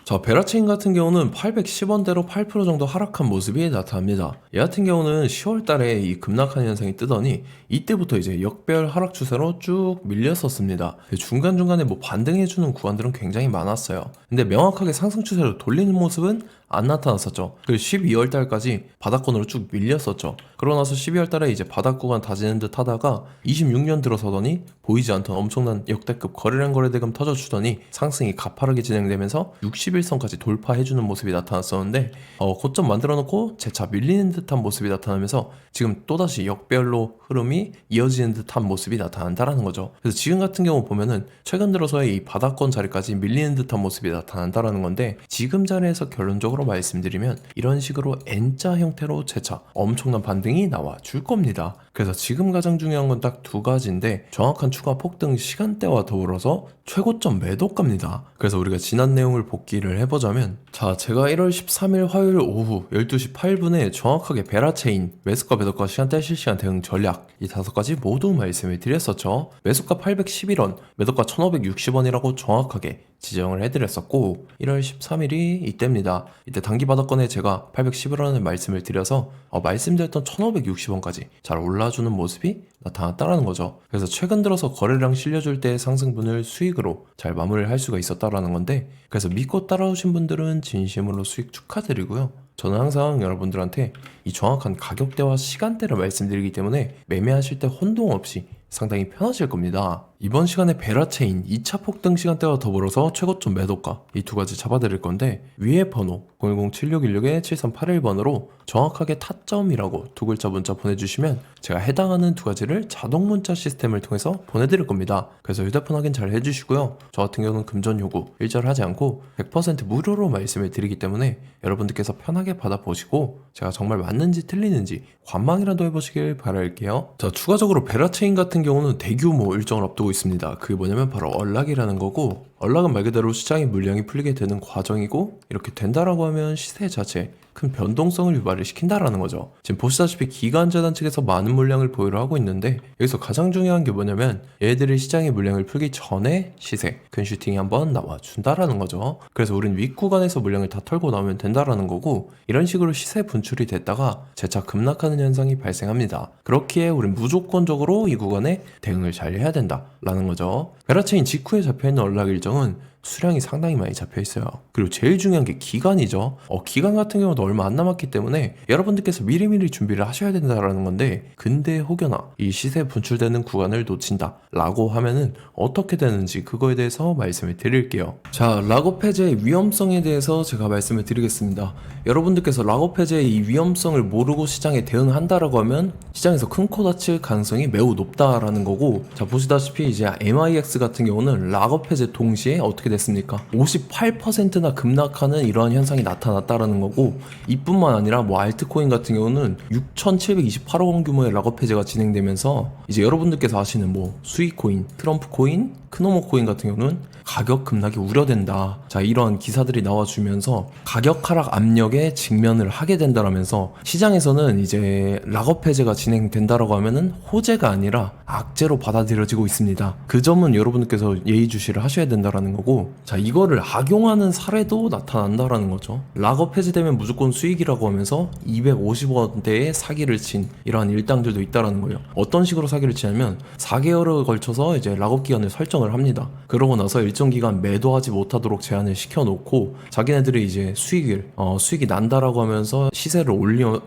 자, 베라체인 같은 경우는 810원대로 8% 정도 하락한 모습이 나타납니다. 얘 같은 경우는 10월 달에 이 급락하는 현상이 뜨더니 이때부터 이제 역별 하락 추세로 쭉 밀렸었습니다. 중간중간에 뭐 반등해주는 구간들은 굉장히 많았어요. 근데 명확하게 상승 추세로 돌리는 모습은 안 나타났었죠. 그리고 12월 달까지 바닥권으로 쭉 밀렸었죠. 그러고 나서 12월 달에 이제 바닥 구간 다지는 듯 하다가 26년 들어서더니 보이지 않던 엄청난 역대급 거래량 거래대금 터져주더니 상승이 가파르게 진행되면서 61선까지 돌파해주는 모습이 나타났었는데 고점 만들어 놓고 재차 밀리는 듯한 모습이 나타나면서 지금 또다시 역별로 흐름이 이어지는 듯한 모습이 나타난다라는 거죠. 그래서 지금 같은 경우 보면은 최근 들어서의 이 바닥권 자리까지 밀리는 듯한 모습이 나타난다라는 건데, 지금 자리에서 결론적으로 말씀드리면 이런 식으로 N자 형태로 재차 엄청난 반등이 나와 줄 겁니다. 그래서 지금 가장 중요한 건 딱 두 가지인데, 정확한 추가 폭등 시간대와 더불어서 최고점 매도가입니다. 그래서 우리가 지난 내용을 복기를 해보자면, 자, 제가 1월 13일 화요일 오후 12시 8분에 정확하게 베라체인 매수가 매도가 시간대 실시간 대응 전략 이 5가지 모두 말씀을 드렸었죠. 매수가 811원, 매도가 1560원이라고 정확하게 지정을 해드렸었고, 1월 13일이 이때입니다. 이때 단기 바닥권에 제가 811원을 말씀을 드려서 말씀드렸던 1560원까지 잘 올라주는 모습이 나타났다라는 거죠. 그래서 최근 들어서 거래량 실려줄 때 상승분을 수익으로 잘 마무리를 할 수가 있었다라는 건데, 그래서 믿고 따라오신 분들은 진심으로 수익 축하드리고요. 저는 항상 여러분들한테 이 정확한 가격대와 시간대를 말씀드리기 때문에 매매하실 때 혼동 없이 상당히 편하실 겁니다. 이번 시간에 베라체인 2차 폭등 시간대와 더불어서 최고점 매도가 이 두 가지 잡아드릴 건데, 위에 번호 010-7616-7381번으로 정확하게 타점이라고 두 글자 문자 보내주시면 제가 해당하는 두 가지를 자동 문자 시스템을 통해서 보내드릴 겁니다. 그래서 휴대폰 확인 잘 해주시고요. 저 같은 경우는 금전 요구 일절하지 않고 100% 무료로 말씀을 드리기 때문에 여러분들께서 편하게 받아보시고 제가 정말 맞는지 틀리는지 관망이라도 해보시길 바랄게요. 자, 추가적으로 베라체인 같은 경우는 대규모 일정을 앞두고 있습니다. 그게 뭐냐면 바로 언락이라는 거고, 언락은 말 그대로 시장의 물량이 풀리게 되는 과정이고, 이렇게 된다라고 하면 시세 자체에 큰 변동성을 유발을 시킨다라는 거죠. 지금 보시다시피 기관재단 측에서 많은 물량을 보유를 하고 있는데, 여기서 가장 중요한 게 뭐냐면 얘들이 시장의 물량을 풀기 전에 시세 큰 슈팅이 한번 나와준다라는 거죠. 그래서 우린 윗구간에서 물량을 다 털고 나오면 된다라는 거고, 이런 식으로 시세 분출이 됐다가 재차 급락하는 현상이 발생합니다. 그렇기에 우린 무조건적으로 이 구간에 대응을 잘 해야 된다라는 거죠. 베라체인 직후에 잡혀있는 언락 일정은 수량이 상당히 많이 잡혀있어요. 그리고 제일 중요한 게 기간이죠. 기간 같은 경우도 얼마 안 남았기 때문에 여러분들께서 미리미리 준비를 하셔야 된다라는 건데, 근데 혹여나 이 시세 분출되는 구간을 놓친다 라고 하면은 어떻게 되는지 그거에 대해서 말씀을 드릴게요. 자, 락업 해제의 위험성에 대해서 제가 말씀을 드리겠습니다. 여러분들께서 락업 해제의 이 위험성을 모르고 시장에 대응한다라고 하면 시장에서 큰 코 다칠 가능성이 매우 높다라는 거고, 자, 보시다시피 이제 MIX 같은 경우는 락업 해제 동시에 어떻게 됐습니까? 58%나 급락하는 이러한 현상이 나타났다라는 거고, 이뿐만 아니라 뭐 알트코인 같은 경우는 6,728억 원 규모의 락업 해제가 진행되면서 이제 여러분들께서 아시는 뭐 수익코인, 트럼프 코인, 크노모 코인 같은 경우는 가격 급락이 우려된다. 자, 이러한 기사들이 나와주면서 가격 하락 압력에 직면을 하게 된다라면서 시장에서는 이제 락업 해제가 진행된다라고 하면은 호재가 아니라 악재로 받아들여지고 있습니다. 그 점은 여러분들께서 예의주시를 하셔야 된다라는 거고, 자, 이거를 악용하는 사례도 나타난다라는 거죠. 락업 해제되면 무조건 수익이라고 하면서 250원대의 사기를 친 이러한 일당들도 있다라는 거예요. 어떤 식으로 사기를 치냐면 4개월에 걸쳐서 이제 락업 기간을 설정을 합니다. 그러고 나서 일정 기간 매도하지 못하도록 제한을 시켜놓고 자기네들이 이제 수익이 난다라고 하면서 시세를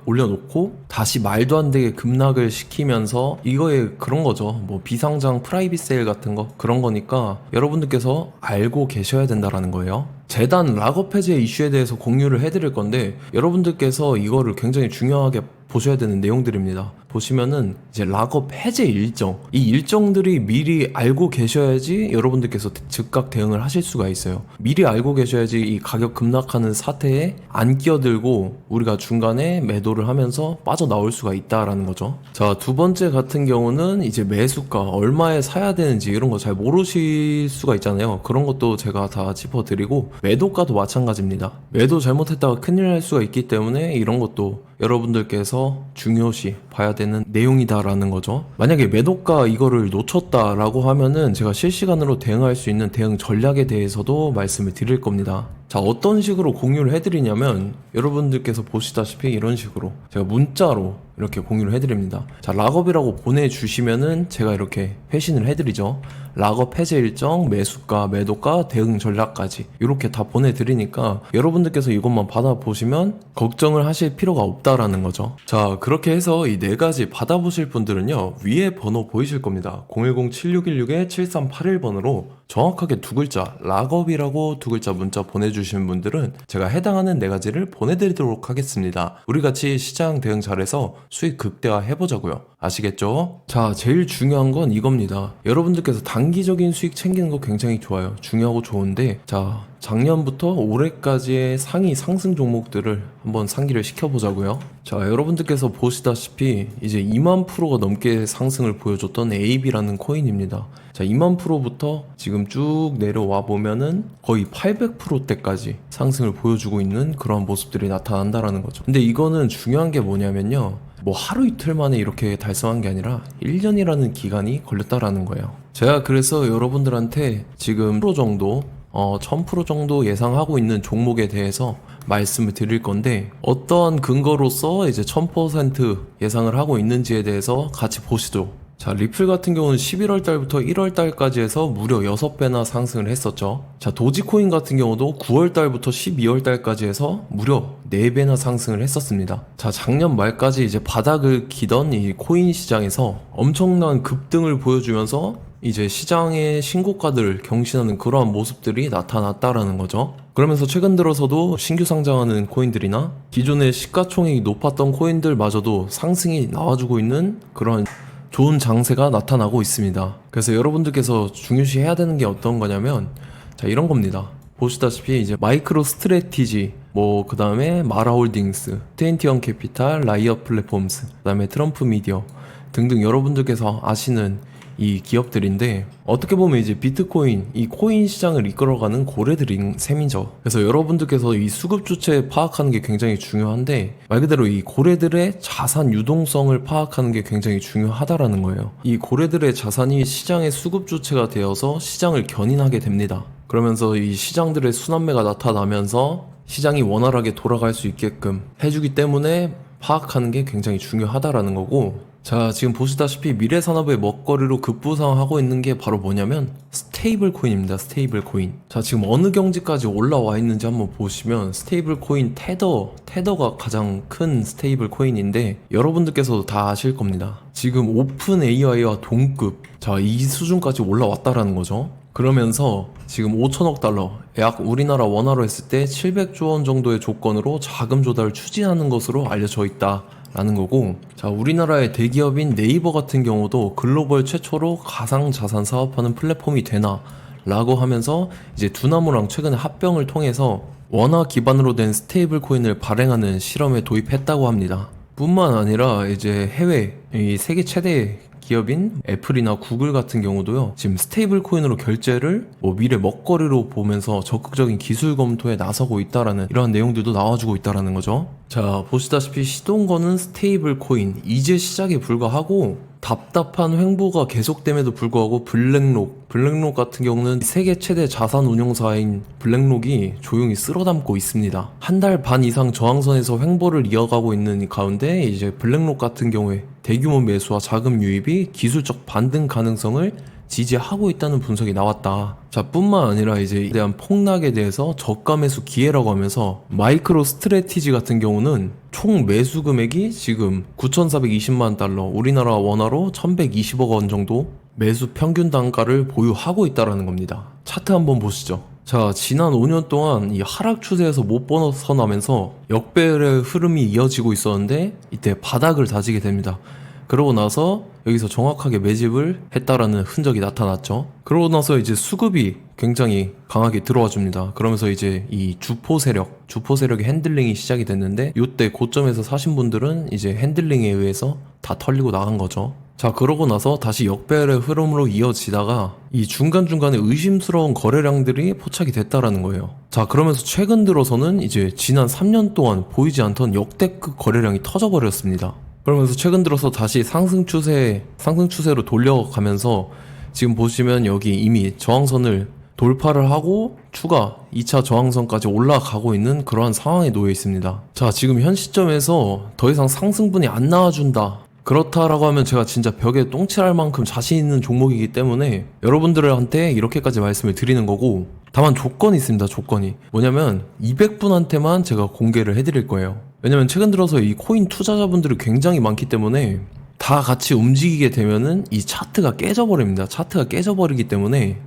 올려놓고 다시 말도 안 되게 급락을 시키면서, 이거에 그런 거죠. 뭐 비상장 프라이빗 세일 같은 거 그런 거니까 여러분들께서 알고 계셔야 된다라는 거예요. 재단 락업 해제 이슈에 대해서 공유를 해드릴 건데, 여러분들께서 이거를 굉장히 중요하게 보셔야 되는 내용들입니다. 보시면은 이제 락업 해제 일정, 이 일정들이 미리 알고 계셔야지 여러분들께서 즉각 대응을 하실 수가 있어요. 미리 알고 계셔야지 이 가격 급락하는 사태에 안 끼어들고 우리가 중간에 매도를 하면서 빠져나올 수가 있다라는 거죠. 자, 두 번째 같은 경우는 이제 매수가 얼마에 사야 되는지 이런 거 잘 모르실 수가 있잖아요. 그런 것도 제가 다 짚어드리고, 매도가도 마찬가지입니다. 매도 잘못했다가 큰일 날 수가 있기 때문에 이런 것도 여러분들께서 중요시 봐야 되는 내용이다라는 거죠. 만약에 매도가 이거를 놓쳤다라고 하면은 제가 실시간으로 대응할 수 있는 대응 전략에 대해서도 말씀을 드릴 겁니다. 자, 어떤 식으로 공유를 해드리냐면 여러분들께서 보시다시피 이런 식으로 제가 문자로 이렇게 공유를 해드립니다. 자, 락업이라고 보내주시면은 제가 이렇게 회신을 해드리죠. 락업 해제 일정, 매수가, 매도가, 대응 전략까지 이렇게 다 보내드리니까 여러분들께서 이것만 받아보시면 걱정을 하실 필요가 없다라는 거죠. 자, 그렇게 해서 이 4가지 받아보실 분들은요, 위에 번호 보이실 겁니다. 010-7616-7381번으로 정확하게 2글자 락업이라고 2글자 문자 보내주신 분들은 제가 해당하는 4가지를 보내드리도록 하겠습니다. 우리 같이 시장 대응 잘해서 수익 극대화 해보자고요. 아시겠죠? 자, 제일 중요한 건 이겁니다. 여러분들께서 단기적인 수익 챙기는 거 굉장히 좋아요. 중요하고 좋은데, 자, 작년부터 올해까지의 상위 상승 종목들을 한번 상기를 시켜보자고요. 자, 여러분들께서 보시다시피 이제 2만 프로가 넘게 상승을 보여줬던 AB라는 코인입니다. 자, 2만 프로부터 지금 쭉 내려와 보면은 거의 800%대까지 상승을 보여주고 있는 그런 모습들이 나타난다라는 거죠. 근데 이거는 중요한 게 뭐냐면요, 뭐 하루 이틀 만에 이렇게 달성한 게 아니라 1년이라는 기간이 걸렸다라는 거예요. 제가 그래서 여러분들한테 지금 프로 정도 1000% 정도 예상하고 있는 종목에 대해서 말씀을 드릴 건데, 어떠한 근거로서 이제 1000% 예상을 하고 있는지에 대해서 같이 보시죠. 자, 리플 같은 경우는 11월 달부터 1월 달까지 해서 무려 6배나 상승을 했었죠. 자, 도지코인 같은 경우도 9월 달부터 12월 달까지 해서 무려 4배나 상승을 했었습니다. 자, 작년 말까지 이제 바닥을 기던 이 코인 시장에서 엄청난 급등을 보여주면서 이제 시장의 신고가들을 경신하는 그러한 모습들이 나타났다라는 거죠. 그러면서 최근 들어서도 신규 상장하는 코인들이나 기존의 시가총액이 높았던 코인들마저도 상승이 나와주고 있는 그런 좋은 장세가 나타나고 있습니다. 그래서 여러분들께서 중요시해야 되는 게 어떤 거냐면, 자, 이런 겁니다. 보시다시피 이제 마이크로 스트래티지, 뭐 그 다음에 마라홀딩스, 트웬티원 캐피탈, 라이엇 플랫폼스, 그 다음에 트럼프 미디어 등등 여러분들께서 아시는 이 기업들인데, 어떻게 보면 이제 비트코인, 이 코인 시장을 이끌어가는 고래들인 셈이죠. 그래서 여러분들께서 이 수급 주체 파악하는 게 굉장히 중요한데, 말 그대로 이 고래들의 자산 유동성을 파악하는 게 굉장히 중요하다라는 거예요. 이 고래들의 자산이 시장의 수급 주체가 되어서 시장을 견인하게 됩니다. 그러면서 이 시장들의 순환매가 나타나면서 시장이 원활하게 돌아갈 수 있게끔 해주기 때문에 파악하는 게 굉장히 중요하다라는 거고, 자, 지금 보시다시피 미래산업의 먹거리로 급부상하고 있는 게 바로 뭐냐면 스테이블 코인입니다. 스테이블 코인. 자, 지금 어느 경지까지 올라와 있는지 한번 보시면 스테이블 코인 테더가 가장 큰 스테이블 코인인데, 여러분들께서도 다 아실 겁니다. 지금 오픈 AI와 동급, 자, 이 수준까지 올라왔다라는 거죠. 그러면서 지금 5천억 달러, 약 우리나라 원화로 했을 때 700조 원 정도의 조건으로 자금 조달을 추진하는 것으로 알려져 있다 라는 거고, 자, 우리나라의 대기업인 네이버 같은 경우도 글로벌 최초로 가상자산 사업하는 플랫폼이 되나 라고 하면서 이제 두나무랑 최근에 합병을 통해서 원화 기반으로 된 스테이블 코인을 발행하는 실험에 도입했다고 합니다. 뿐만 아니라 이제 해외 이 세계 최대 기업인 애플이나 구글 같은 경우도요, 지금 스테이블 코인으로 결제를 뭐 미래 먹거리로 보면서 적극적인 기술 검토에 나서고 있다라는 이러한 내용들도 나와주고 있다라는 거죠. 자, 보시다시피 시동거는 스테이블 코인 이제 시작에 불과하고, 답답한 횡보가 계속됨에도 불구하고 블랙록 같은 경우는 세계 최대 자산 운용사인 블랙록이 조용히 쓸어담고 있습니다. 한 달 반 이상 저항선에서 횡보를 이어가고 있는 가운데 이제 블랙록 같은 경우에 대규모 매수와 자금 유입이 기술적 반등 가능성을 지지하고 있다는 분석이 나왔다. 자, 뿐만 아니라 이제 에 대한 폭락에 대해서 저가 매수 기회라고 하면서 마이크로 스트래티지 같은 경우는 총 매수 금액이 지금 9,420만 달러, 우리나라 원화로 1,120억 원 정도 매수 평균 단가를 보유하고 있다라는 겁니다. 차트 한번 보시죠. 자, 지난 5년 동안 이 하락 추세에서 못 벗어나면서 역배열의 흐름이 이어지고 있었는데 이때 바닥을 다지게 됩니다. 그러고 나서 여기서 정확하게 매집을 했다라는 흔적이 나타났죠. 그러고 나서 이제 수급이 굉장히 강하게 들어와 줍니다. 그러면서 이제 이 주포 세력의 핸들링이 시작이 됐는데, 이때 고점에서 사신 분들은 이제 핸들링에 의해서 다 털리고 나간 거죠. 자, 그러고 나서 다시 역배열의 흐름으로 이어지다가 이 중간중간에 의심스러운 거래량들이 포착이 됐다라는 거예요. 자, 그러면서 최근 들어서는 이제 지난 3년 동안 보이지 않던 역대급 거래량이 터져버렸습니다. 그러면서 최근 들어서 다시 상승 추세로 돌려가면서 지금 보시면 여기 이미 저항선을 돌파를 하고 추가 2차 저항선까지 올라가고 있는 그러한 상황에 놓여 있습니다. 자, 지금 현 시점에서 더 이상 상승분이 안 나와준다, 그렇다라고 하면 제가 진짜 벽에 똥칠할 만큼 자신 있는 종목이기 때문에 여러분들한테 이렇게까지 말씀을 드리는 거고, 다만 조건이 있습니다. 조건이 뭐냐면 200분한테만 제가 공개를 해드릴 거예요. 왜냐면 최근 들어서 이 코인 투자자분들이 굉장히 많기 때문에 다 같이 움직이게 되면은 이 차트가 깨져버립니다. 차트가 깨져버리기 때문에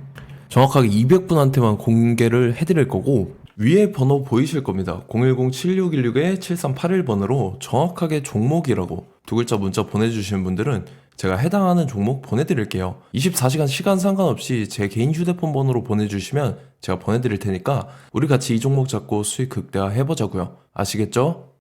정확하게 200분한테만 공개를 해드릴 거고, 위에 번호 보이실 겁니다. 010-7616-7381번으로 정확하게 종목이라고 두 글자 문자 보내주시는 분들은 제가 해당하는 종목 보내드릴게요. 24시간 시간 상관없이 제 개인 휴대폰 번호로 보내주시면 제가 보내드릴 테니까 우리 같이 이 종목 잡고 수익 극대화 해보자고요. 아시겠죠?